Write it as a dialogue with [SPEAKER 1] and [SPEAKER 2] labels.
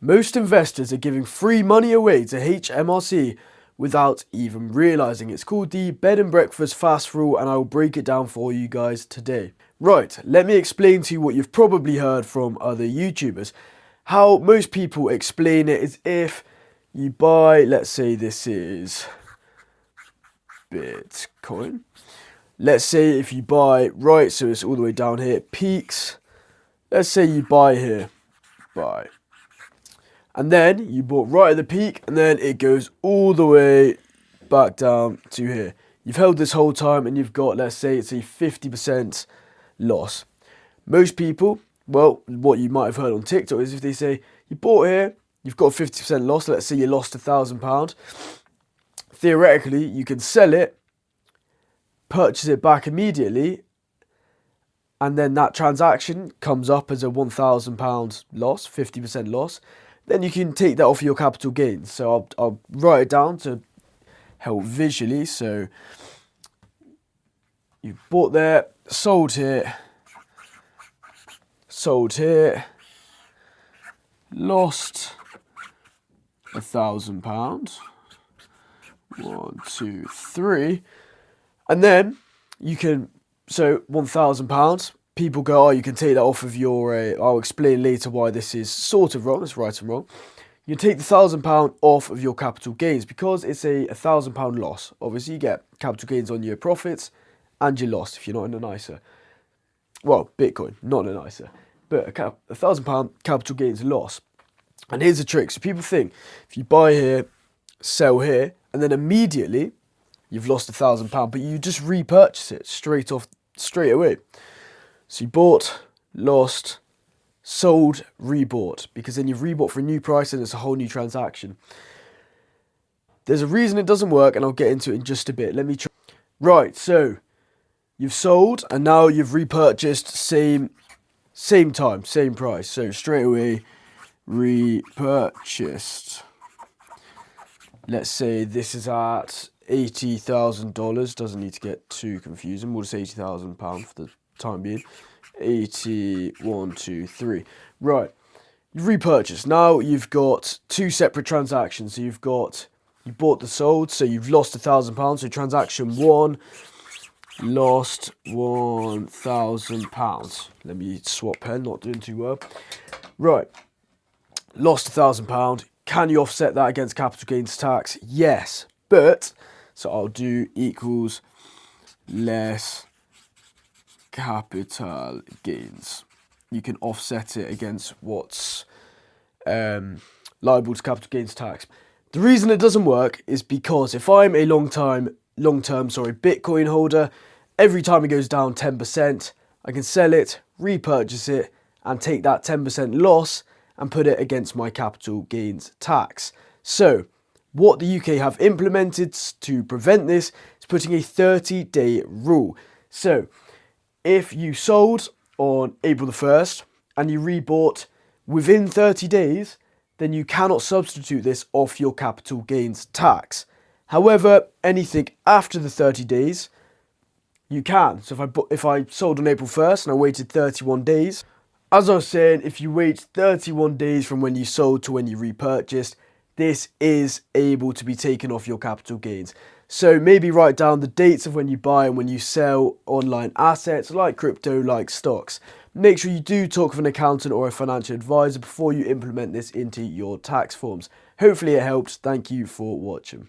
[SPEAKER 1] Most investors are giving free money away to HMRC without even realizing. It's called the bed and breakfast fast rule, and I will break it down for you guys today. Right, let me explain to you what you've probably heard from other YouTubers. How most people explain it is if you buy, let's say this is Bitcoin. Let's say if you buy, right, so it's all the way down here, it peaks. Let's say you buy here, buy. And then you bought right at the peak, and then it goes all the way back down to here. You've held this whole time, and you've got, let's say it's a 50% loss. Most people, well, what you might have heard on TikTok is if they say, you bought here, you've got a 50% loss, let's say you lost £1,000. Theoretically, you can sell it, purchase it back immediately, and then that transaction comes up as a £1,000 loss, 50% loss. Then you can take that off your capital gains. So I'll write it down to help visually. So you bought there, sold here, lost £1,000. 1, 2, 3, and then you can, so £1,000. People go, oh, you can take that off of your, I'll explain later why this is sort of wrong, it's right and wrong. You take the £1,000 off of your capital gains because it's a £1,000 loss. Obviously, you get capital gains on your profits and your loss if you're not in an ISA. Well, Bitcoin, not in an ISA, but a £1,000 capital gains loss. And here's the trick. So people think if you buy here, sell here, and then immediately you've lost £1,000, but you just repurchase it straight away. So you bought, lost, sold, rebought, because then you've rebought for a new price and it's a whole new transaction. There's a reason it doesn't work, and I'll get into it in just a bit. Let me try. Right, so you've sold and now you've repurchased same time, same price. So straight away repurchased. Let's say this is at $80,000. Doesn't need to get too confusing. We'll just say £80,000 for the time being. 80, 1, 2, 3. Right. You've repurchased. Now you've got two separate transactions. So you bought the sold. So you've lost £1,000. So transaction 1 lost £1,000. Let me swap pen. Not doing too well. Right. Lost £1,000. Can you offset that against capital gains tax? Yes, but, so I'll do equals less capital gains. You can offset it against what's liable to capital gains tax. The reason it doesn't work is because if I'm a long-term Bitcoin holder, every time it goes down 10%, I can sell it, repurchase it, and take that 10% loss and put it against my capital gains tax. So what the UK have implemented to prevent this is putting a 30-day rule. So if you sold on April the 1st and you rebought within 30 days, then you cannot substitute this off your capital gains tax. However, anything after the 30 days, you can. So if I sold on April 1st and I waited 31 days, as I was saying, if you wait 31 days from when you sold to when you repurchased, this is able to be taken off your capital gains. So maybe write down the dates of when you buy and when you sell online assets like crypto, like stocks. Make sure you do talk with an accountant or a financial advisor before you implement this into your tax forms. Hopefully it helped. Thank you for watching.